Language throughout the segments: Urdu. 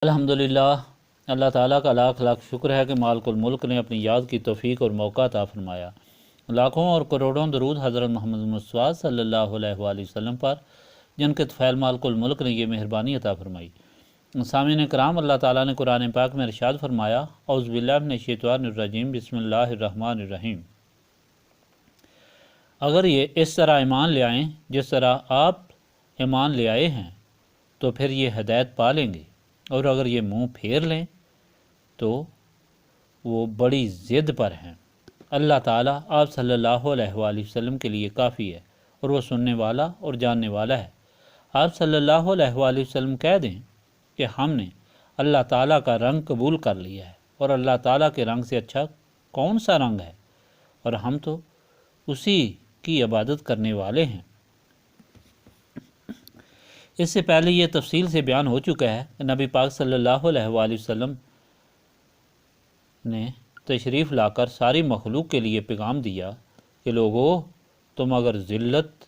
الحمدللہ، اللہ تعالیٰ کا لاکھ لاکھ شکر ہے کہ مالک الملک نے اپنی یاد کی توفیق اور موقع عطا فرمایا۔ لاکھوں اور کروڑوں درود حضرت محمد مصطفیٰ صلی اللہ علیہ وآلہ وسلم پر، جن کے طفیل مالک الملک نے یہ مہربانی عطا فرمائی۔ سامعین کرام، اللہ تعالیٰ نے قرآن پاک میں ارشاد فرمایا، اعوذ باللہ من الشیطان الرجیم، بسم اللہ الرحمن الرحیم۔ اگر یہ اس طرح ایمان لے آئیں جس طرح آپ ایمان لے آئے ہیں تو پھر یہ ہدایت پا لیں گے، اور اگر یہ منہ پھیر لیں تو وہ بڑی ضد پر ہیں۔ اللہ تعالیٰ آپ صلی اللہ علیہ وآلہ وسلم کے لیے کافی ہے، اور وہ سننے والا اور جاننے والا ہے۔ آپ صلی اللہ علیہ وآلہ وسلم کہہ دیں کہ ہم نے اللہ تعالیٰ کا رنگ قبول کر لیا ہے، اور اللہ تعالیٰ کے رنگ سے اچھا کون سا رنگ ہے، اور ہم تو اسی کی عبادت کرنے والے ہیں۔ اس سے پہلے یہ تفصیل سے بیان ہو چکا ہے کہ نبی پاک صلی اللہ علیہ وآلہ وسلم نے تشریف لا کر ساری مخلوق کے لیے پیغام دیا کہ لوگو، تم اگر ذلت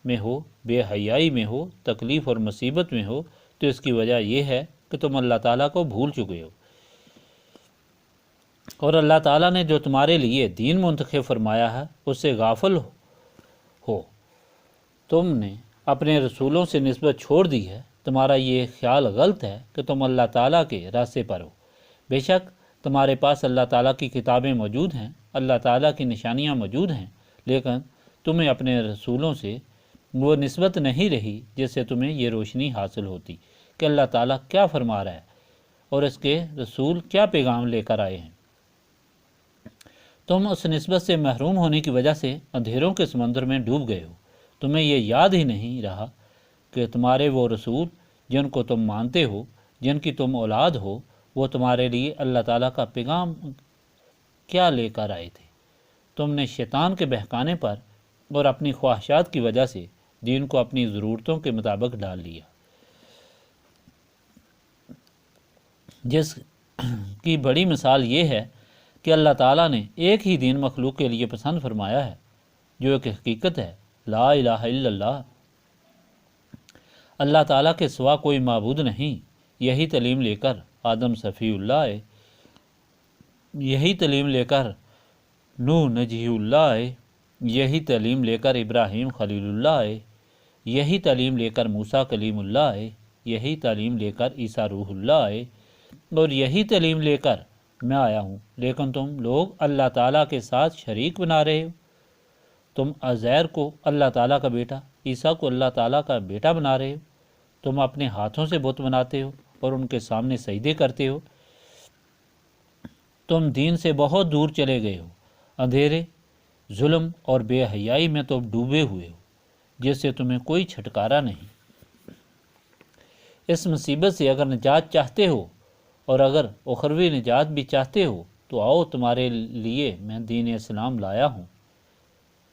میں ہو، بے حیائی میں ہو، تکلیف اور مصیبت میں ہو تو اس کی وجہ یہ ہے کہ تم اللہ تعالیٰ کو بھول چکے ہو، اور اللہ تعالیٰ نے جو تمہارے لیے دین منتخب فرمایا ہے اس سے غافل ہو۔ تم نے اپنے رسولوں سے نسبت چھوڑ دی ہے۔ تمہارا یہ خیال غلط ہے کہ تم اللہ تعالیٰ کے راستے پر ہو۔ بے شک تمہارے پاس اللہ تعالیٰ کی کتابیں موجود ہیں، اللہ تعالیٰ کی نشانیاں موجود ہیں، لیکن تمہیں اپنے رسولوں سے وہ نسبت نہیں رہی جس سے تمہیں یہ روشنی حاصل ہوتی کہ اللہ تعالیٰ کیا فرما رہا ہے اور اس کے رسول کیا پیغام لے کر آئے ہیں۔ تم اس نسبت سے محروم ہونے کی وجہ سے اندھیروں کے سمندر میں ڈوب گئے ہو۔ تمہیں یہ یاد ہی نہیں رہا کہ تمہارے وہ رسول جن کو تم مانتے ہو، جن کی تم اولاد ہو، وہ تمہارے لیے اللہ تعالیٰ کا پیغام کیا لے کر آئے تھے۔ تم نے شیطان کے بہکانے پر اور اپنی خواہشات کی وجہ سے دین کو اپنی ضرورتوں کے مطابق ڈال لیا، جس کی بڑی مثال یہ ہے کہ اللہ تعالیٰ نے ایک ہی دین مخلوق کے لیے پسند فرمایا ہے، جو ایک حقیقت ہے، لا الہ الا اللہ۔ اللہ تعالیٰ کے سوا کوئی معبود نہیں۔ یہی تعلیم لے کر آدم صفی اللہ آئے، یہی تعلیم لے کر نوح نجی اللہ آئے، یہی تعلیم لے کر ابراہیم خلیل اللہ آئے، یہی تعلیم لے کر موسیٰ کلیم اللہ آئے، یہی تعلیم لے کر عیسیٰ روح اللہ آئے، اور یہی تعلیم لے کر میں آیا ہوں، لیکن تم لوگ اللہ تعالیٰ کے ساتھ شریک بنا رہے ہو۔ تم عزیر کو اللہ تعالیٰ کا بیٹا، عیسیٰ کو اللہ تعالیٰ کا بیٹا بنا رہے ہو۔ تم اپنے ہاتھوں سے بت بناتے ہو اور ان کے سامنے سجدے کرتے ہو۔ تم دین سے بہت دور چلے گئے ہو، اندھیرے، ظلم اور بے حیائی میں تم ڈوبے ہوئے ہو، جس سے تمہیں کوئی چھٹکارا نہیں۔ اس مصیبت سے اگر نجات چاہتے ہو اور اگر اخروی نجات بھی چاہتے ہو تو آؤ، تمہارے لیے میں دین اسلام لایا ہوں،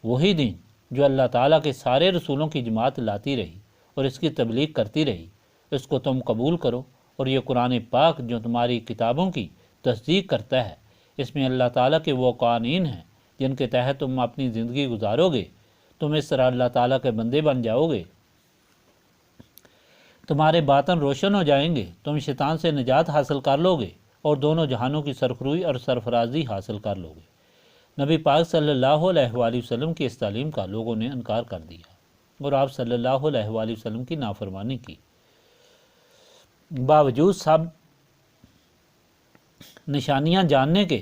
وہی دین جو اللہ تعالیٰ کے سارے رسولوں کی جماعت لاتی رہی اور اس کی تبلیغ کرتی رہی، اس کو تم قبول کرو۔ اور یہ قرآن پاک جو تمہاری کتابوں کی تصدیق کرتا ہے، اس میں اللہ تعالیٰ کے وہ قوانین ہیں جن کے تحت تم اپنی زندگی گزارو گے۔ تم اس طرح اللہ تعالیٰ کے بندے بن جاؤ گے، تمہارے باطن روشن ہو جائیں گے، تم شیطان سے نجات حاصل کر لو گے اور دونوں جہانوں کی سرخروئی اور سرفرازی حاصل کر لو گے۔ نبی پاک صلی اللہ علیہ وآلہ وسلم کی اس تعلیم کا لوگوں نے انکار کر دیا اور آپ صلی اللہ علیہ وآلہ وسلم کی نافرمانی کی۔ باوجود سب نشانیاں جاننے کے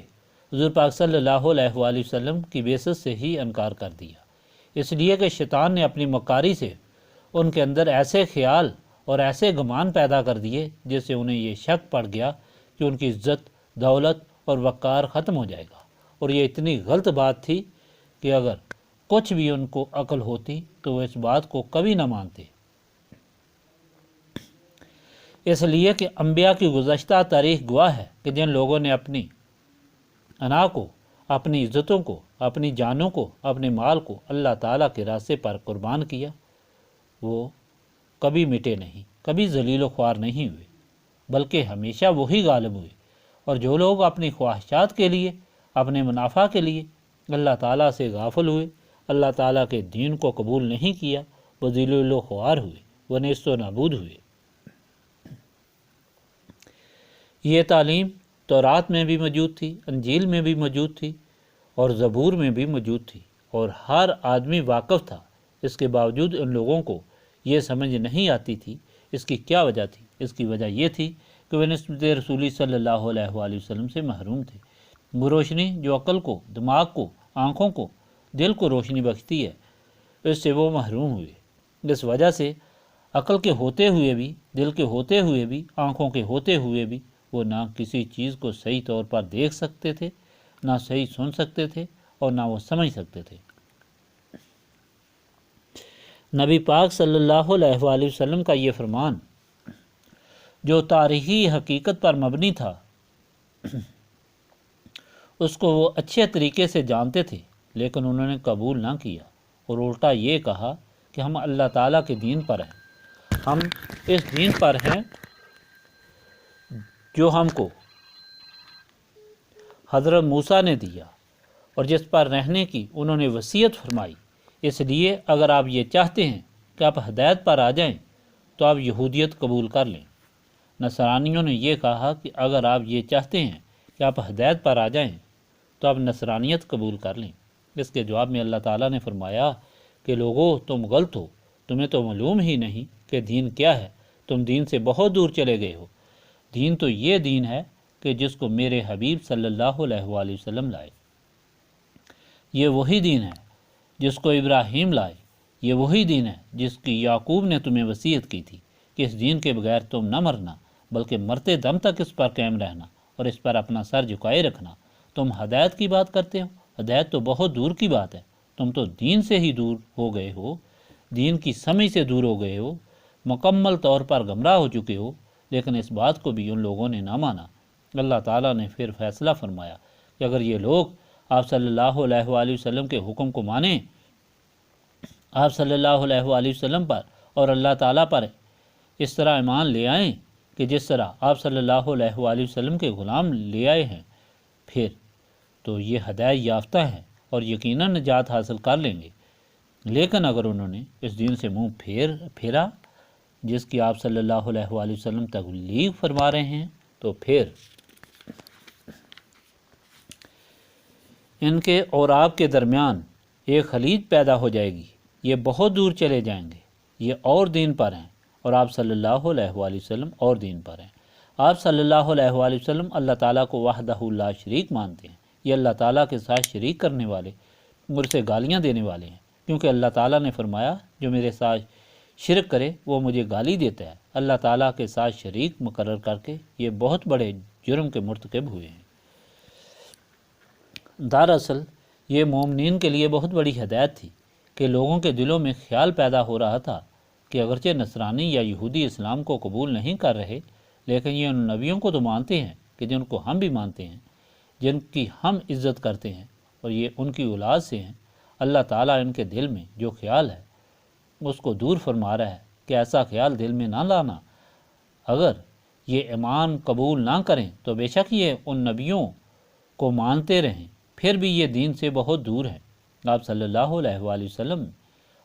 حضور پاک صلی اللہ علیہ وآلہ وسلم کی بعثت سے ہی انکار کر دیا، اس لیے کہ شیطان نے اپنی مکاری سے ان کے اندر ایسے خیال اور ایسے گمان پیدا کر دیے جس سے انہیں یہ شک پڑ گیا کہ ان کی عزت، دولت اور وقار ختم ہو جائے گا، اور یہ اتنی غلط بات تھی کہ اگر کچھ بھی ان کو عقل ہوتی تو وہ اس بات کو کبھی نہ مانتے۔ اس لیے کہ انبیاء کی گزشتہ تاریخ گواہ ہے کہ جن لوگوں نے اپنی انا کو، اپنی عزتوں کو، اپنی جانوں کو، اپنے مال کو اللہ تعالیٰ کے راستے پر قربان کیا، وہ کبھی مٹے نہیں، کبھی ذلیل و خوار نہیں ہوئے، بلکہ ہمیشہ وہی غالب ہوئے۔ اور جو لوگ اپنی خواہشات کے لیے، اپنے منافع کے لیے اللہ تعالیٰ سے غافل ہوئے، اللہ تعالیٰ کے دین کو قبول نہیں کیا، وہ ذلیل و خوار ہوئے، وہ نیست و نابود ہوئے۔ یہ تعلیم تورات میں بھی موجود تھی، انجیل میں بھی موجود تھی اور زبور میں بھی موجود تھی، اور ہر آدمی واقف تھا۔ اس کے باوجود ان لوگوں کو یہ سمجھ نہیں آتی تھی۔ اس کی کیا وجہ تھی؟ اس کی وجہ یہ تھی کہ وہ نسبت رسولی صلی اللہ علیہ وآلہ وسلم سے محروم تھے۔ وہ روشنی جو عقل کو، دماغ کو، آنکھوں کو، دل کو روشنی بخشتی ہے، اس سے وہ محروم ہوئے۔ اس وجہ سے عقل کے ہوتے ہوئے بھی، دل کے ہوتے ہوئے بھی، آنکھوں کے ہوتے ہوئے بھی وہ نہ کسی چیز کو صحیح طور پر دیکھ سکتے تھے، نہ صحیح سن سکتے تھے، اور نہ وہ سمجھ سکتے تھے۔ نبی پاک صلی اللہ علیہ وآلہ وسلم کا یہ فرمان جو تاریخی حقیقت پر مبنی تھا، اس کو وہ اچھے طریقے سے جانتے تھے، لیکن انہوں نے قبول نہ کیا، اور الٹا یہ کہا کہ ہم اللہ تعالیٰ کے دین پر ہیں، ہم اس دین پر ہیں جو ہم کو حضرت موسیٰ نے دیا اور جس پر رہنے کی انہوں نے وصیت فرمائی۔ اس لیے اگر آپ یہ چاہتے ہیں کہ آپ ہدایت پر آ جائیں تو آپ یہودیت قبول کر لیں۔ نصرانیوں نے یہ کہا کہ اگر آپ یہ چاہتے ہیں کہ آپ ہدایت پر آ جائیں تو آپ نصرانیت قبول کر لیں۔ اس کے جواب میں اللہ تعالیٰ نے فرمایا کہ لوگو، تم غلط ہو، تمہیں تو معلوم ہی نہیں کہ دین کیا ہے، تم دین سے بہت دور چلے گئے ہو۔ دین تو یہ دین ہے کہ جس کو میرے حبیب صلی اللہ علیہ وآلہ وسلم لائے۔ یہ وہی دین ہے جس کو ابراہیم لائے، یہ وہی دین ہے جس کی یعقوب نے تمہیں وصیت کی تھی کہ اس دین کے بغیر تم نہ مرنا، بلکہ مرتے دم تک اس پر قائم رہنا اور اس پر اپنا سر جھکائے رکھنا۔ تم ہدایت کی بات کرتے ہو، ہدایت تو بہت دور کی بات ہے، تم تو دین سے ہی دور ہو گئے ہو، دین کی سمجھ سے دور ہو گئے ہو، مکمل طور پر گمراہ ہو چکے ہو۔ لیکن اس بات کو بھی ان لوگوں نے نہ مانا۔ اللہ تعالیٰ نے پھر فیصلہ فرمایا کہ اگر یہ لوگ آپ صلی اللہ علیہ وآلہ وسلم کے حکم کو مانیں، آپ صلی اللہ علیہ وآلہ وسلم پر اور اللہ تعالیٰ پر اس طرح ایمان لے آئیں کہ جس طرح آپ صلی اللہ علیہ وآلہ وسلم کے غلام لے آئے ہیں، پھر تو یہ ہدایت یافتہ ہیں اور یقیناً نجات حاصل کر لیں گے۔ لیکن اگر انہوں نے اس دین سے منہ پھیرا جس کی آپ صلی اللہ علیہ وآلہ وسلم تبلیغ فرما رہے ہیں، تو پھر ان کے اور آپ کے درمیان ایک خلیج پیدا ہو جائے گی، یہ بہت دور چلے جائیں گے۔ یہ اور دین پر ہیں اور آپ صلی اللہ علیہ وآلہ وسلم اور دین پر ہیں۔ آپ صلی اللہ علیہ وآلہ وسلم اللہ تعالیٰ کو وحدہ لا شریک مانتے ہیں، یہ اللہ تعالیٰ کے ساتھ شریک کرنے والے اور اسے گالیاں دینے والے ہیں، کیونکہ اللہ تعالیٰ نے فرمایا جو میرے ساتھ شرک کرے وہ مجھے گالی دیتا ہے۔ اللہ تعالیٰ کے ساتھ شریک مقرر کر کے یہ بہت بڑے جرم کے مرتکب ہوئے ہیں۔ دراصل یہ مومنین کے لیے بہت بڑی ہدایت تھی کہ لوگوں کے دلوں میں خیال پیدا ہو رہا تھا کہ اگرچہ نصرانی یا یہودی اسلام کو قبول نہیں کر رہے، لیکن یہ ان نبیوں کو تو مانتے ہیں کہ جن کو ہم بھی مانتے ہیں، جن کی ہم عزت کرتے ہیں، اور یہ ان کی اولاد سے ہیں۔ اللہ تعالیٰ ان کے دل میں جو خیال ہے اس کو دور فرما رہا ہے کہ ایسا خیال دل میں نہ لانا۔ اگر یہ ایمان قبول نہ کریں تو بے شک یہ ان نبیوں کو مانتے رہیں، پھر بھی یہ دین سے بہت دور ہیں۔ آپ صلی اللہ علیہ وآلہ وسلم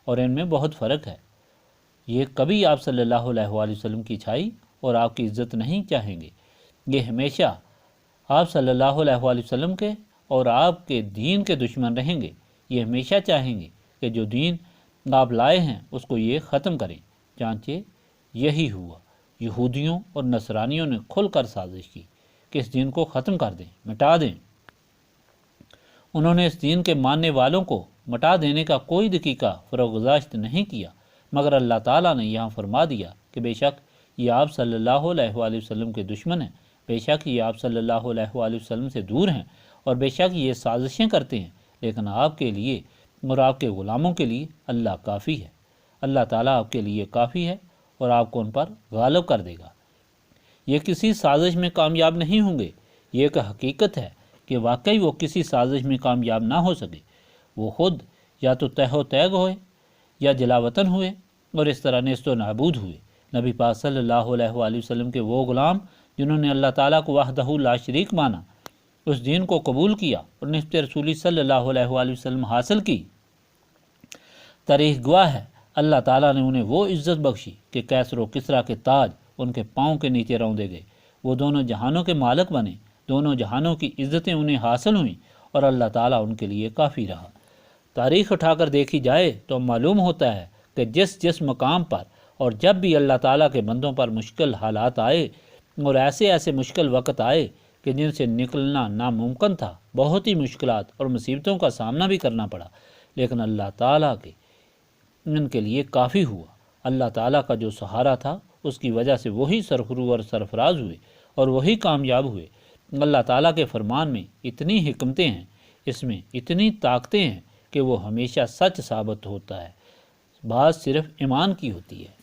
اور ان میں بہت فرق ہے۔ یہ کبھی آپ صلی اللہ علیہ وآلہ وسلم کی اچھائی اور آپ کی عزت نہیں چاہیں گے، یہ ہمیشہ آپ صلی اللہ علیہ وآلہ وسلم کے اور آپ کے دین کے دشمن رہیں گے۔ یہ ہمیشہ چاہیں گے کہ جو دین آپ لائے ہیں اس کو یہ ختم کریں۔ چانچہ یہی ہوا، یہودیوں اور نصرانیوں نے کھل کر سازش کی کہ اس دین کو ختم کر دیں، مٹا دیں۔ انہوں نے اس دین کے ماننے والوں کو مٹا دینے کا کوئی دقیقہ فروگزاشت نہیں کیا، مگر اللہ تعالیٰ نے یہاں فرما دیا کہ بے شک یہ آپ صلی اللہ علیہ وآلہ وسلم کے دشمن ہیں، بے شک یہ آپ صلی اللہ علیہ وآلہ وسلم سے دور ہیں، اور بے شک یہ سازشیں کرتے ہیں، لیکن آپ کے لیے اور آپ کے غلاموں کے لیے اللہ کافی ہے۔ اللہ تعالیٰ آپ کے لیے کافی ہے اور آپ کو ان پر غالب کر دے گا۔ یہ کسی سازش میں کامیاب نہیں ہوں گے۔ یہ ایک حقیقت ہے کہ واقعی وہ کسی سازش میں کامیاب نہ ہو سکے۔ وہ خود یا تو تہ و تیگ ہوئے یا جلا وطن ہوئے اور اس طرح نیست و نابود ہوئے۔ نبی پاک صلی اللہ علیہ وآلہ وسلم کے وہ غلام جنہوں نے اللہ تعالیٰ کو وحدہ لا شریک مانا، اس دین کو قبول کیا اور نسبت رسولی صلی اللہ علیہ وآلہ وسلم حاصل کی، تاریخ گواہ ہے اللہ تعالیٰ نے انہیں وہ عزت بخشی کہ کیسر و کسریٰ کے تاج ان کے پاؤں کے نیچے روندے گئے۔ وہ دونوں جہانوں کے مالک بنے، دونوں جہانوں کی عزتیں انہیں حاصل ہوئیں اور اللہ تعالیٰ ان کے لیے کافی رہا۔ تاریخ اٹھا کر دیکھی جائے تو معلوم ہوتا ہے کہ جس جس مقام پر اور جب بھی اللہ تعالیٰ کے بندوں پر مشکل حالات آئے اور ایسے ایسے مشکل وقت آئے کہ جن سے نکلنا ناممکن تھا، بہت ہی مشکلات اور مصیبتوں کا سامنا بھی کرنا پڑا، لیکن اللہ تعالیٰ کے ان کے لیے کافی ہوا۔ اللہ تعالیٰ کا جو سہارا تھا اس کی وجہ سے وہی سرخرو اور سرفراز ہوئے اور وہی کامیاب ہوئے۔ اللہ تعالیٰ کے فرمان میں اتنی حکمتیں ہیں، اس میں اتنی طاقتیں ہیں کہ وہ ہمیشہ سچ ثابت ہوتا ہے، بات صرف ایمان کی ہوتی ہے۔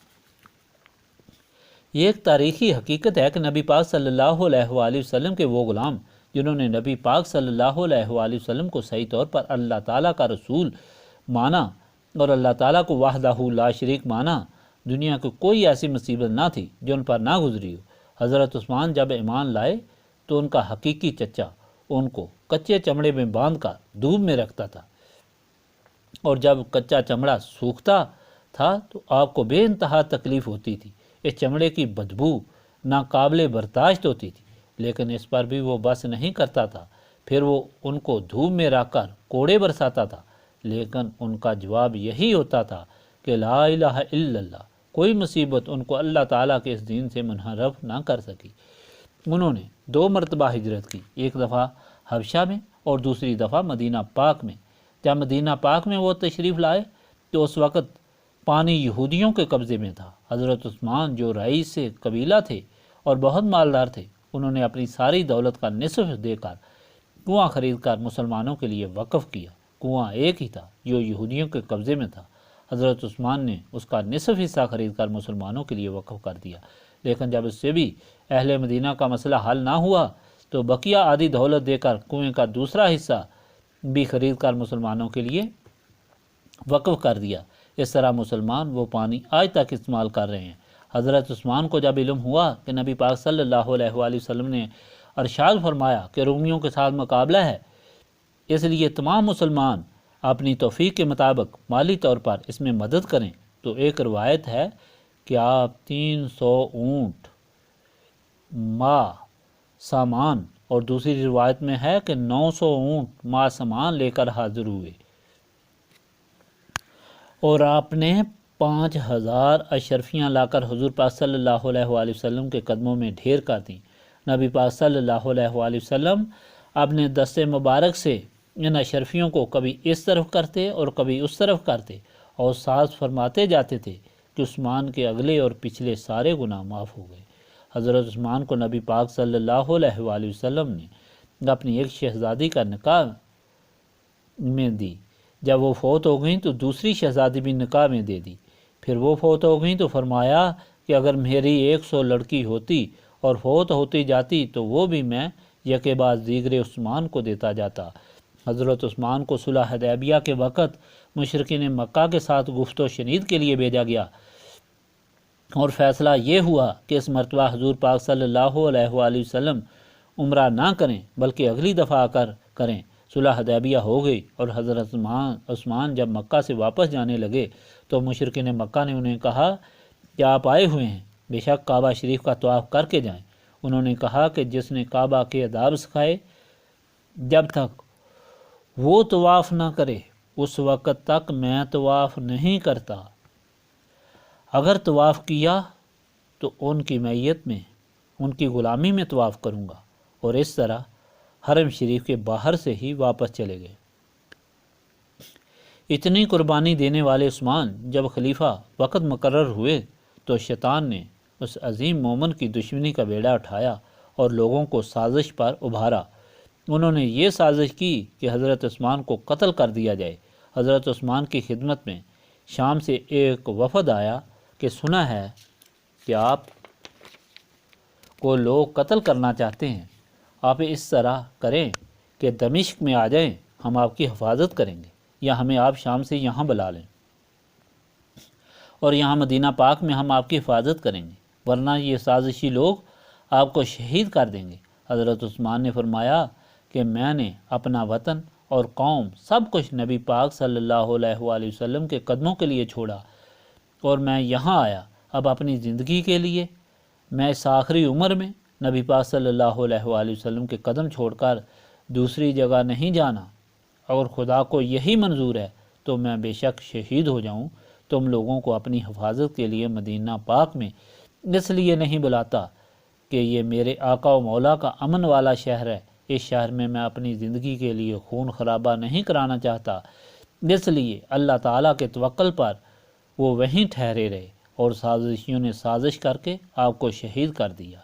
یہ ایک تاریخی حقیقت ہے کہ نبی پاک صلی اللہ علیہ وآلہ وسلم کے وہ غلام جنہوں نے نبی پاک صلی اللہ علیہ وآلہ وسلم کو صحیح طور پر اللہ تعالیٰ کا رسول مانا اور اللہ تعالیٰ کو وحدہ لا شریک مانا، دنیا کی کوئی ایسی مصیبت نہ تھی جو ان پر نہ گزری ہو۔ حضرت عثمان جب ایمان لائے تو ان کا حقیقی چچا ان کو کچے چمڑے میں باندھ کر دھوپ میں رکھتا تھا، اور جب کچا چمڑا سوکھتا تھا تو آپ کو بے انتہا تکلیف ہوتی تھی۔ اس چمڑے کی بدبو ناقابل برداشت ہوتی تھی، لیکن اس پر بھی وہ بس نہیں کرتا تھا۔ پھر وہ ان کو دھوپ میں رکھ کر کوڑے برساتا تھا، لیکن ان کا جواب یہی ہوتا تھا کہ لا الہ الا اللہ۔ کوئی مصیبت ان کو اللہ تعالیٰ کے اس دین سے منحرف نہ کر سکی۔ انہوں نے 2 مرتبہ ہجرت کی، ایک دفعہ حبشہ میں اور دوسری دفعہ مدینہ پاک میں۔ جب مدینہ پاک میں وہ تشریف لائے تو اس وقت پانی یہودیوں کے قبضے میں تھا۔ حضرت عثمان جو رئیس قبیلہ تھے اور بہت مالدار تھے، انہوں نے اپنی ساری دولت کا نصف دے کر کنواں خرید کر مسلمانوں کے لیے وقف کیا۔ کنواں ایک ہی تھا جو یہودیوں کے قبضے میں تھا۔ حضرت عثمان نے اس کا نصف حصہ خرید کر مسلمانوں کے لیے وقف کر دیا، لیکن جب اس سے بھی اہل مدینہ کا مسئلہ حل نہ ہوا تو بقیہ آدھی دولت دے کر کنویں کا دوسرا حصہ بھی خرید کر مسلمانوں کے لیے وقف کر دیا۔ اس طرح مسلمان وہ پانی آج تک استعمال کر رہے ہیں۔ حضرت عثمان کو جب علم ہوا کہ نبی پاک صلی اللہ علیہ وآلہ وسلم نے ارشاد فرمایا کہ رومیوں کے ساتھ مقابلہ ہے، اس لیے تمام مسلمان اپنی توفیق کے مطابق مالی طور پر اس میں مدد کریں، تو ایک روایت ہے کہ آپ 300 اونٹ ماہ سامان اور دوسری روایت میں ہے کہ 900 اونٹ ماہ سامان لے کر حاضر ہوئے، اور آپ نے 5000 اشرفیاں لا کر حضور پاک صلی اللہ علیہ وآلہ وسلم کے قدموں میں ڈھیر کر دیں۔ نبی پاک صلی اللہ علیہ وآلہ وسلم اپنے دست مبارک سے ان اشرفیوں کو کبھی اس طرف کرتے اور کبھی اس طرف کرتے، اور ساتھ فرماتے جاتے تھے کہ عثمان کے اگلے اور پچھلے سارے گناہ معاف ہو گئے۔ حضرت عثمان کو نبی پاک صلی اللہ علیہ وآلہ وسلم نے اپنی ایک شہزادی کا نکاح میں دی۔ جب وہ فوت ہو گئیں تو دوسری شہزادی بھی نکاح میں دے دی۔ پھر وہ فوت ہو گئیں تو فرمایا کہ اگر میری 100 لڑکی ہوتی اور فوت ہوتی جاتی تو وہ بھی میں یکے بعد دیگرے عثمان کو دیتا جاتا۔ حضرت عثمان کو صلح حدیبیہ کے وقت مشرکین مکہ کے ساتھ گفت و شنید کے لیے بھیجا گیا، اور فیصلہ یہ ہوا کہ اس مرتبہ حضور پاک صلی اللہ علیہ وآلہ وسلم عمرہ نہ کریں بلکہ اگلی دفعہ آ کر کریں۔ صلح حدیبیہ ہو گئی، اور حضرت عثمان جب مکہ سے واپس جانے لگے تو مشرکین مکہ نے انہیں کہا کہ آپ آئے ہوئے ہیں، بے شک کعبہ شریف کا طواف کر کے جائیں۔ انہوں نے کہا کہ جس نے کعبہ کے آداب سکھائے، جب تک وہ طواف نہ کرے اس وقت تک میں طواف نہیں کرتا، اگر طواف کیا تو ان کی معیت میں، ان کی غلامی میں طواف کروں گا، اور اس طرح حرم شریف کے باہر سے ہی واپس چلے گئے۔ اتنی قربانی دینے والے عثمان جب خلیفہ وقت مقرر ہوئے تو شیطان نے اس عظیم مومن کی دشمنی کا بیڑا اٹھایا اور لوگوں کو سازش پر ابھارا۔ انہوں نے یہ سازش کی کہ حضرت عثمان کو قتل کر دیا جائے۔ حضرت عثمان کی خدمت میں شام سے ایک وفد آیا کہ سنا ہے کہ آپ کو لوگ قتل کرنا چاہتے ہیں، آپ اس طرح کریں کہ دمشق میں آ جائیں، ہم آپ کی حفاظت کریں گے، یا ہمیں آپ شام سے یہاں بلا لیں اور یہاں مدینہ پاک میں ہم آپ کی حفاظت کریں گے، ورنہ یہ سازشی لوگ آپ کو شہید کر دیں گے۔ حضرت عثمان نے فرمایا کہ میں نے اپنا وطن اور قوم سب کچھ نبی پاک صلی اللہ علیہ وآلہ وسلم کے قدموں کے لیے چھوڑا اور میں یہاں آیا۔ اب اپنی زندگی کے لیے میں اس آخری عمر میں نبی پاک صلی اللہ علیہ وآلہ وسلم کے قدم چھوڑ کر دوسری جگہ نہیں جانا۔ اگر خدا کو یہی منظور ہے تو میں بے شک شہید ہو جاؤں۔ تم لوگوں کو اپنی حفاظت کے لیے مدینہ پاک میں اس لیے نہیں بلاتا کہ یہ میرے آقا و مولا کا امن والا شہر ہے۔ اس شہر میں اپنی زندگی کے لیے خون خرابہ نہیں کرانا چاہتا، اس لیے اللہ تعالیٰ کے توکل پر وہ وہیں ٹھہرے رہے اور سازشیوں نے سازش کر کے آپ کو شہید کر دیا۔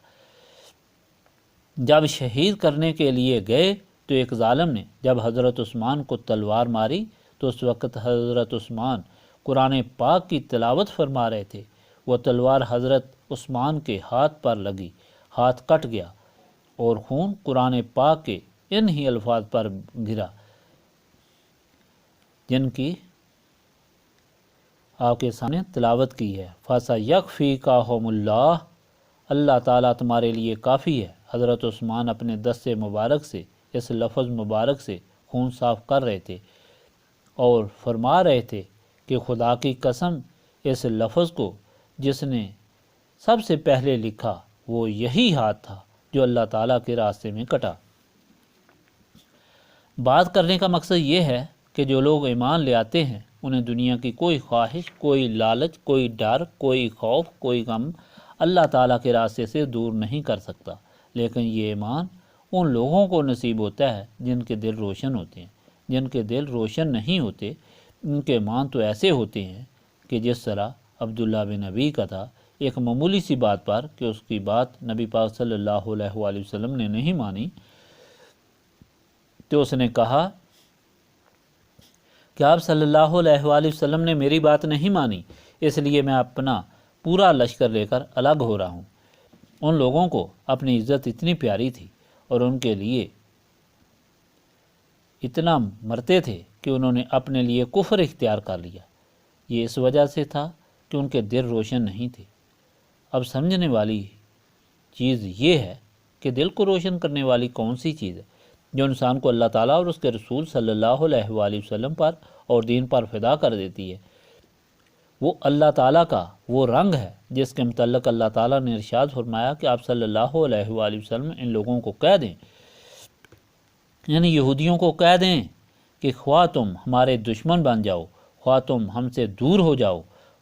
جب شہید کرنے کے لیے گئے تو ایک ظالم نے جب حضرت عثمان کو تلوار ماری تو اس وقت حضرت عثمان قرآن پاک کی تلاوت فرما رہے تھے۔ وہ تلوار حضرت عثمان کے ہاتھ پر لگی، ہاتھ کٹ گیا اور خون قرآن پاک کے ان ہی الفاظ پر گرا جن کی آپ کے سامنے تلاوت کی ہے۔ فَسَيَكْفِيكَهُمُ اللَّهُ، اللہ تعالیٰ تمہارے لیے کافی ہے۔ حضرت عثمان اپنے دست مبارک سے اس لفظ مبارک سے خون صاف کر رہے تھے اور فرما رہے تھے کہ خدا کی قسم اس لفظ کو جس نے سب سے پہلے لکھا وہ یہی ہاتھ تھا جو اللہ تعالیٰ کے راستے میں کٹا۔ بات کرنے کا مقصد یہ ہے کہ جو لوگ ایمان لے آتے ہیں انہیں دنیا کی کوئی خواہش، کوئی لالچ، کوئی ڈر، کوئی خوف، کوئی غم اللہ تعالیٰ کے راستے سے دور نہیں کر سکتا۔ لیکن یہ ایمان ان لوگوں کو نصیب ہوتا ہے جن کے دل روشن ہوتے ہیں۔ جن کے دل روشن نہیں ہوتے ان کے ایمان تو ایسے ہوتے ہیں کہ جس طرح عبداللہ بن ابی کا تھا، ایک معمولی سی بات پر کہ اس کی بات نبی پاک صلی اللہ علیہ وآلہ وسلم نے نہیں مانی تو اس نے کہا کہ آپ صلی اللہ علیہ وآلہ وسلم نے میری بات نہیں مانی، اس لیے میں اپنا پورا لشکر لے کر الگ ہو رہا ہوں۔ ان لوگوں کو اپنی عزت اتنی پیاری تھی اور ان کے لیے اتنا مرتے تھے کہ انہوں نے اپنے لیے کفر اختیار کر لیا۔ یہ اس وجہ سے تھا کہ ان کے دل روشن نہیں تھے۔ اب سمجھنے والی چیز یہ ہے کہ دل کو روشن کرنے والی کون سی چیز ہے جو انسان کو اللہ تعالیٰ اور اس کے رسول صلی اللہ علیہ وآلہ وسلم پر اور دین پر فدا کر دیتی ہے؟ وہ اللہ تعالیٰ کا وہ رنگ ہے جس کے متعلق اللہ تعالیٰ نے ارشاد فرمایا کہ آپ صلی اللہ علیہ وآلہ وسلم ان لوگوں کو کہہ دیں، یعنی یہودیوں کو کہہ دیں کہ خواہ تم ہمارے دشمن بن جاؤ، خواہ تم ہم سے دور ہو جاؤ،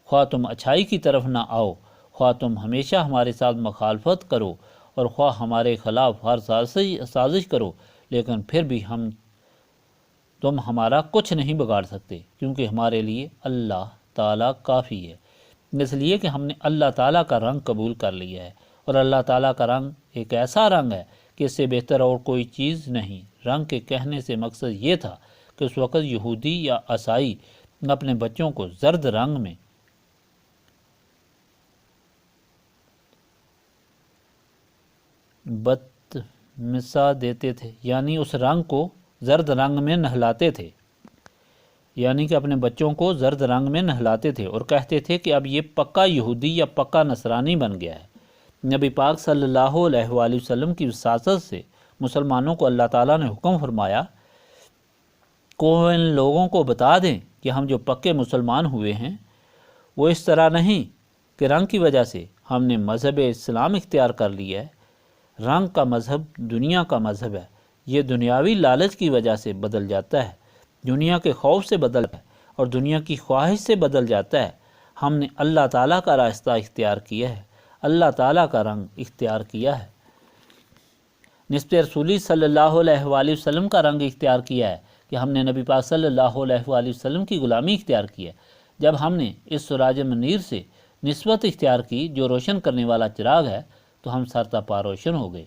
خواہ تم اچھائی کی طرف نہ آؤ، خواہ تم ہمیشہ ہمارے ساتھ مخالفت کرو اور خواہ ہمارے خلاف ہر سازش کرو، لیکن پھر بھی تم ہمارا کچھ نہیں بگاڑ سکتے کیونکہ ہمارے لیے اللہ تعالیٰ کافی ہے۔ اس لیے کہ ہم نے اللہ تعالیٰ کا رنگ قبول کر لیا ہے اور اللہ تعالیٰ کا رنگ ایک ایسا رنگ ہے کہ اس سے بہتر اور کوئی چیز نہیں۔ رنگ کے کہنے سے مقصد یہ تھا کہ اس وقت یہودی یا عیسائی اپنے بچوں کو زرد رنگ میں بطمسہ دیتے تھے، یعنی اس رنگ کو زرد رنگ میں نہلاتے تھے، یعنی کہ اپنے بچوں کو زرد رنگ میں نہلاتے تھے اور کہتے تھے کہ اب یہ پکا یہودی یا پکا نصرانی بن گیا ہے۔ نبی پاک صلی اللہ علیہ وآلہ وسلم کی وساطت سے مسلمانوں کو اللہ تعالیٰ نے حکم فرمایا کو ان لوگوں کو بتا دیں کہ ہم جو پکے مسلمان ہوئے ہیں وہ اس طرح نہیں کہ رنگ کی وجہ سے ہم نے مذہب اسلام اختیار کر لیا ہے۔ رنگ کا مذہب دنیا کا مذہب ہے، یہ دنیاوی لالچ کی وجہ سے بدل جاتا ہے، دنیا کے خوف سے بدلتا ہے اور دنیا کی خواہش سے بدل جاتا ہے۔ ہم نے اللہ تعالیٰ کا راستہ اختیار کیا ہے، اللہ تعالیٰ کا رنگ اختیار کیا ہے، نسبت رسولی صلی اللہ علیہ وآلہ وسلم کا رنگ اختیار کیا ہے کہ ہم نے نبی پاک صلی اللہ علیہ وآلہ وسلم کی غلامی اختیار کی ہے۔ جب ہم نے اس سراج منیر سے نسبت اختیار کی جو روشن کرنے والا چراغ ہے تو ہم سرتا پا روشن ہو گئے۔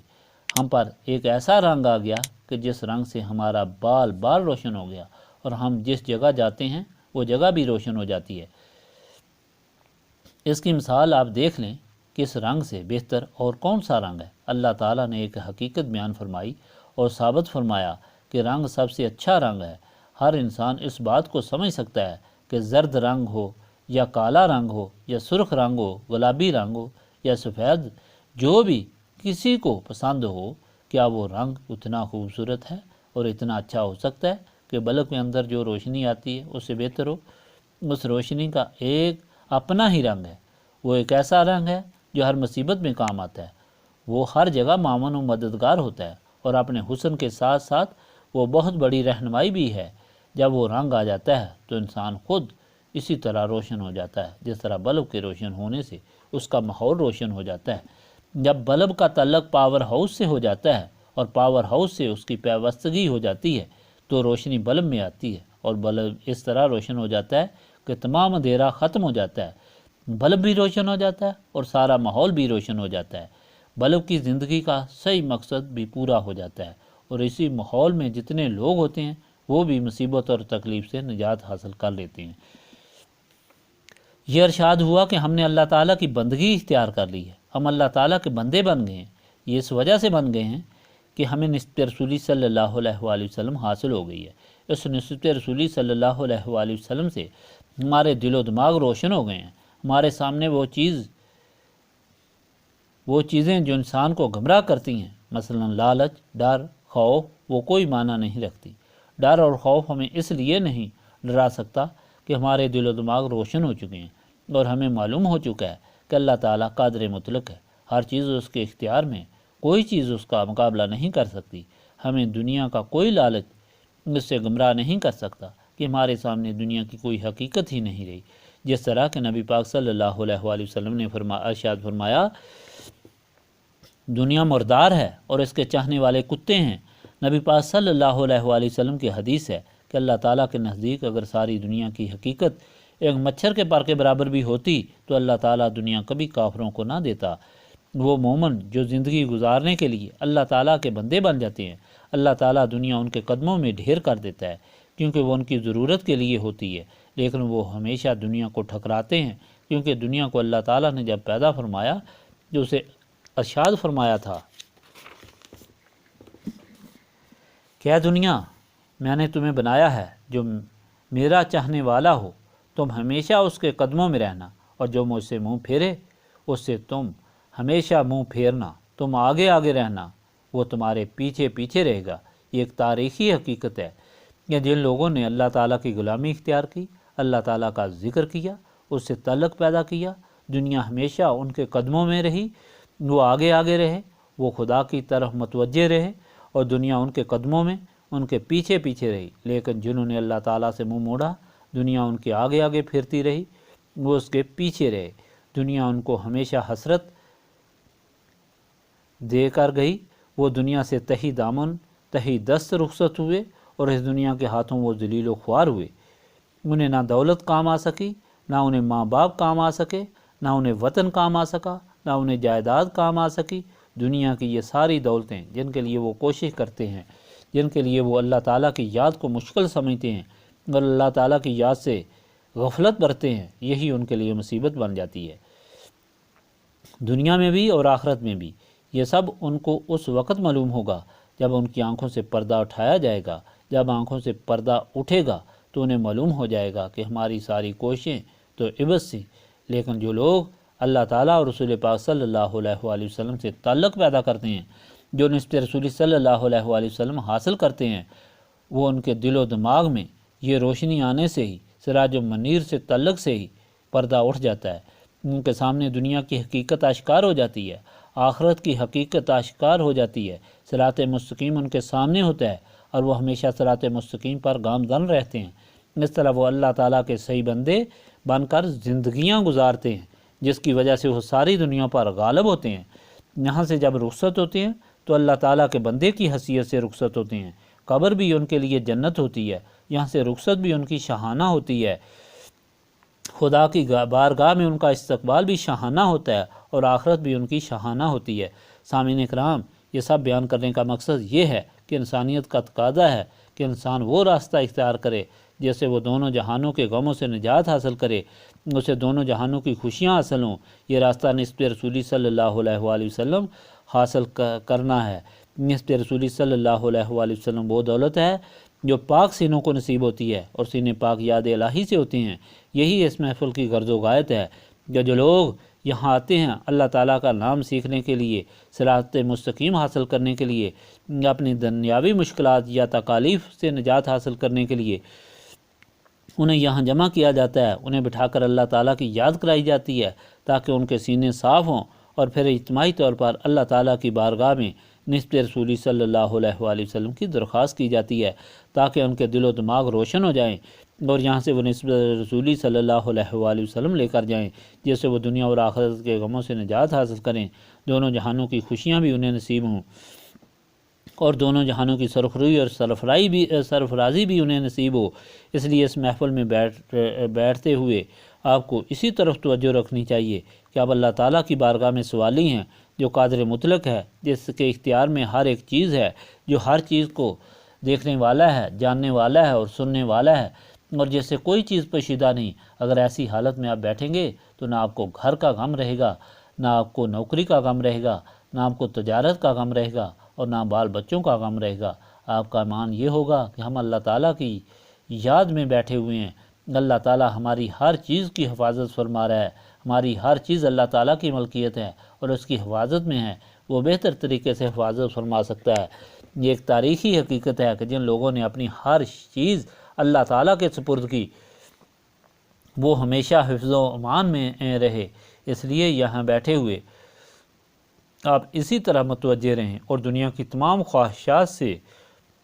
ہم پر ایک ایسا رنگ آ گیا کہ جس رنگ سے ہمارا بال بال روشن ہو گیا اور ہم جس جگہ جاتے ہیں وہ جگہ بھی روشن ہو جاتی ہے۔ اس کی مثال آپ دیکھ لیں کہ اس رنگ سے بہتر اور کون سا رنگ ہے۔ اللہ تعالیٰ نے ایک حقیقت بیان فرمائی اور ثابت فرمایا کہ رنگ سب سے اچھا رنگ ہے۔ ہر انسان اس بات کو سمجھ سکتا ہے کہ زرد رنگ ہو یا کالا رنگ ہو یا سرخ رنگ ہو، گلابی رنگ ہو یا سفید، جو بھی کسی کو پسند ہو، کیا وہ رنگ اتنا خوبصورت ہے اور اتنا اچھا ہو سکتا ہے کہ بلب کے اندر جو روشنی آتی ہے اس سے بہتر ہو؟ اس روشنی کا ایک اپنا ہی رنگ ہے، وہ ایک ایسا رنگ ہے جو ہر مصیبت میں کام آتا ہے، وہ ہر جگہ معاون و مددگار ہوتا ہے، اور اپنے حسن کے ساتھ ساتھ وہ بہت بڑی رہنمائی بھی ہے۔ جب وہ رنگ آ جاتا ہے تو انسان خود اسی طرح روشن ہو جاتا ہے جس طرح بلب کے روشن ہونے سے اس کا ماحول روشن ہو جاتا ہے۔ جب بلب کا تعلق پاور ہاؤس سے ہو جاتا ہے اور پاور ہاؤس سے اس کی پیوستگی ہو جاتی ہے تو روشنی بلب میں آتی ہے، اور بلب اس طرح روشن ہو جاتا ہے کہ تمام اندھیرا ختم ہو جاتا ہے، بلب بھی روشن ہو جاتا ہے اور سارا ماحول بھی روشن ہو جاتا ہے۔ بلب کی زندگی کا صحیح مقصد بھی پورا ہو جاتا ہے، اور اسی ماحول میں جتنے لوگ ہوتے ہیں وہ بھی مصیبت اور تکلیف سے نجات حاصل کر لیتے ہیں۔ یہ ارشاد ہوا کہ ہم نے اللہ تعالیٰ کی بندگی اختیار کر لی ہے، ہم اللہ تعالیٰ کے بندے بن گئے ہیں۔ یہ اس وجہ سے بن گئے ہیں کہ ہمیں نسبت رسولی صلی اللہ علیہ وآلہ وسلم حاصل ہو گئی ہے۔ اس نسبت رسولی صلی اللہ علیہ وآلہ وسلم سے ہمارے دل و دماغ روشن ہو گئے ہیں۔ ہمارے سامنے وہ چیزیں جو انسان کو گمراہ کرتی ہیں، مثلا لالچ، ڈر، خوف، وہ کوئی معنی نہیں رکھتی۔ ڈر اور خوف ہمیں اس لیے نہیں ڈرا سکتا کہ ہمارے دل و دماغ روشن ہو چکے ہیں اور ہمیں معلوم ہو چکا ہے کہ اللہ تعالیٰ قادر مطلق ہے، ہر چیز اس کے اختیار میں، کوئی چیز اس کا مقابلہ نہیں کر سکتی۔ ہمیں دنیا کا کوئی لالچ اس سے گمراہ نہیں کر سکتا کہ ہمارے سامنے دنیا کی کوئی حقیقت ہی نہیں رہی۔ جس طرح کہ نبی پاک صلی اللہ علیہ وآلہ وسلم نے ارشاد فرمایا، دنیا مردار ہے اور اس کے چاہنے والے کتے ہیں۔ نبی پاک صلی اللہ علیہ وآلہ وسلم کی حدیث ہے کہ اللہ تعالیٰ کے نزدیک اگر ساری دنیا کی حقیقت ایک مچھر کے پر کے برابر بھی ہوتی تو اللہ تعالیٰ دنیا کبھی کافروں کو نہ دیتا۔ وہ مومن جو زندگی گزارنے کے لیے اللہ تعالیٰ کے بندے بن جاتے ہیں، اللہ تعالیٰ دنیا ان کے قدموں میں ڈھیر کر دیتا ہے، کیونکہ وہ ان کی ضرورت کے لیے ہوتی ہے، لیکن وہ ہمیشہ دنیا کو ٹھکراتے ہیں، کیونکہ دنیا کو اللہ تعالیٰ نے جب پیدا فرمایا جو اسے ارشاد فرمایا تھا کہ اے دنیا، میں نے تمہیں بنایا ہے جو میرا چاہنے والا ہو، تم ہمیشہ اس کے قدموں میں رہنا، اور جو مجھ سے منہ پھیرے اس سے تم ہمیشہ منہ پھیرنا، تم آگے آگے رہنا، وہ تمہارے پیچھے پیچھے رہے گا۔ یہ ایک تاریخی حقیقت ہے کہ جن لوگوں نے اللہ تعالیٰ کی غلامی اختیار کی، اللہ تعالیٰ کا ذکر کیا، اس سے تعلق پیدا کیا، دنیا ہمیشہ ان کے قدموں میں رہی، وہ آگے آگے رہے، وہ خدا کی طرف متوجہ رہے، اور دنیا ان کے قدموں میں، ان کے پیچھے پیچھے رہی۔ لیکن جنہوں نے اللہ تعالیٰ سے منہ موڑا، دنیا ان کے آگے آگے پھرتی رہی، وہ اس کے پیچھے رہے، دنیا ان کو ہمیشہ حسرت دے کر گئی، وہ دنیا سے تہی دامن تہی دست رخصت ہوئے، اور اس دنیا کے ہاتھوں وہ ذلیل و خوار ہوئے۔ انہیں نہ دولت کام آ سکی، نہ انہیں ماں باپ کام آ سکے، نہ انہیں وطن کام آ سکا، نہ انہیں جائیداد کام آ سکی۔ دنیا کی یہ ساری دولتیں جن کے لیے وہ کوشش کرتے ہیں، جن کے لیے وہ اللہ تعالیٰ کی یاد کو مشکل سمجھتے ہیں اور اللہ تعالیٰ کی یاد سے غفلت برتے ہیں، یہی ان کے لیے مصیبت بن جاتی ہے، دنیا میں بھی اور آخرت میں بھی۔ یہ سب ان کو اس وقت معلوم ہوگا جب ان کی آنکھوں سے پردہ اٹھایا جائے گا۔ جب آنکھوں سے پردہ اٹھے گا تو انہیں معلوم ہو جائے گا کہ ہماری ساری کوششیں تو عبث سی۔ لیکن جو لوگ اللہ تعالیٰ اور رسول پاک صلی اللہ علیہ وآلہ وسلم سے تعلق پیدا کرتے ہیں، جو نسبت رسول صلی اللہ علیہ وآلہ وسلم حاصل کرتے ہیں، وہ ان کے دل و دماغ میں یہ روشنی آنے سے ہی، سراج و منیر سے تعلق سے ہی پردہ اٹھ جاتا ہے، ان کے سامنے دنیا کی حقیقت آشکار ہو جاتی ہے، آخرت کی حقیقت آشکار ہو جاتی ہے، صراط مستقیم ان کے سامنے ہوتا ہے، اور وہ ہمیشہ صراط مستقیم پر گامزن رہتے ہیں۔ اس طرح وہ اللہ تعالیٰ کے صحیح بندے بن کر زندگیاں گزارتے ہیں، جس کی وجہ سے وہ ساری دنیا پر غالب ہوتے ہیں۔ یہاں سے جب رخصت ہوتے ہیں تو اللہ تعالیٰ کے بندے کی حیثیت سے رخصت ہوتے ہیں، قبر بھی ان کے لیے جنت ہوتی ہے، یہاں سے رخصت بھی ان کی شاہانہ ہوتی ہے، خدا کی بارگاہ میں ان کا استقبال بھی شاہانہ ہوتا ہے، اور آخرت بھی ان کی شاہانہ ہوتی ہے۔ سامعین کرام، یہ سب بیان کرنے کا مقصد یہ ہے کہ انسانیت کا تقاضا ہے کہ انسان وہ راستہ اختیار کرے جس سے وہ دونوں جہانوں کے غموں سے نجات حاصل کرے، اسے دونوں جہانوں کی خوشیاں حاصل ہوں۔ یہ راستہ نسبت رسولی صلی اللہ علیہ وآلہ وسلم حاصل کرنا ہے۔ نسبت رسولی صلی اللہ علیہ وآلہ وسلم وہ دولت ہے جو پاک سینوں کو نصیب ہوتی ہے، اور سینے پاک یاد الہی سے ہوتے ہیں۔ یہی اس محفل کی غرض و غایت ہے کہ جو لوگ یہاں آتے ہیں اللہ تعالیٰ کا نام سیکھنے کے لیے، صراط مستقیم حاصل کرنے کے لیے، اپنی دنیاوی مشکلات یا تکالیف سے نجات حاصل کرنے کے لیے، انہیں یہاں جمع کیا جاتا ہے، انہیں بٹھا کر اللہ تعالیٰ کی یاد کرائی جاتی ہے تاکہ ان کے سینے صاف ہوں اور پھر اجتماعی طور پر اللہ تعالیٰ کی بارگاہ میں نسبت رسولی صلی اللہ علیہ وآلہ وسلم کی درخواست کی جاتی ہے تاکہ ان کے دل و دماغ روشن ہو جائیں اور یہاں سے وہ نسبت رسولی صلی اللہ علیہ وآلہ وسلم لے کر جائیں، جس سے وہ دنیا اور آخرت کے غموں سے نجات حاصل کریں، دونوں جہانوں کی خوشیاں بھی انہیں نصیب ہوں اور دونوں جہانوں کی سرخروئی اور سرفرازی بھی انہیں نصیب ہو۔ اس لیے اس محفل میں بیٹھتے ہوئے آپ کو اسی طرف توجہ رکھنی چاہیے کہ آپ اللہ تعالیٰ کی بارگاہ میں سوالی ہیں، جو قادر مطلق ہے، جس کے اختیار میں ہر ایک چیز ہے، جو ہر چیز کو دیکھنے والا ہے، جاننے والا ہے اور سننے والا ہے، اور جس سے کوئی چیز پوشیدہ نہیں۔ اگر ایسی حالت میں آپ بیٹھیں گے تو نہ آپ کو گھر کا غم رہے گا، نہ آپ کو نوکری کا غم رہے گا، نہ آپ کو تجارت کا غم رہے گا اور نہ بال بچوں کا غم رہے گا۔ آپ کا ایمان یہ ہوگا کہ ہم اللہ تعالیٰ کی یاد میں بیٹھے ہوئے ہیں، اللہ تعالیٰ ہماری ہر چیز کی حفاظت فرما رہا ہے، ہماری ہر چیز اللہ تعالیٰ کی ملکیت ہے اور اس کی حفاظت میں ہے، وہ بہتر طریقے سے حفاظت فرما سکتا ہے۔ یہ ایک تاریخی حقیقت ہے کہ جن لوگوں نے اپنی ہر چیز اللہ تعالیٰ کے سپرد کی وہ ہمیشہ حفظ و امان میں رہے۔ اس لیے یہاں بیٹھے ہوئے آپ اسی طرح متوجہ رہیں اور دنیا کی تمام خواہشات سے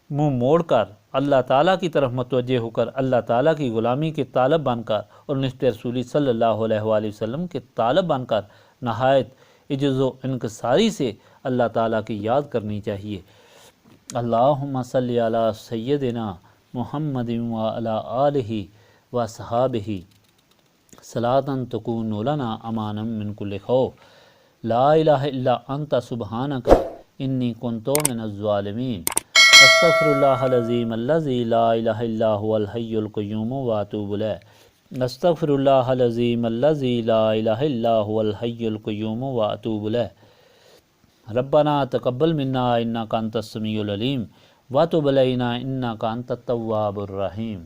منہ موڑ کر اللہ تعالیٰ کی طرف متوجہ ہو کر اللہ تعالیٰ کی غلامی کے طالب بن کر اور نسبت رسولی صلی اللہ علیہ وآلہ وسلم کے طالب بن کر نہایت عجز و انکساری سے اللہ تعالیٰ کی یاد کرنی چاہیے۔ اللہم صلی علی سیدنا محمد وعلی آلہ وصحابہ صلاۃ تکون لنا امانا من کل خوف، لا الہ الا انت سبحانک انی کنت من الظالمین، استغفر اللہ العظیم الذی لا الہ الا هو الحی القیوم واتوب الیہ، استغفر اللہ العظیم الذی لا الہ الا هو الحی القیوم واتوب الیہ، ربنا تقبل منا انک انت السمیع العلیم وتب علینا انک انت التواب الرحیم۔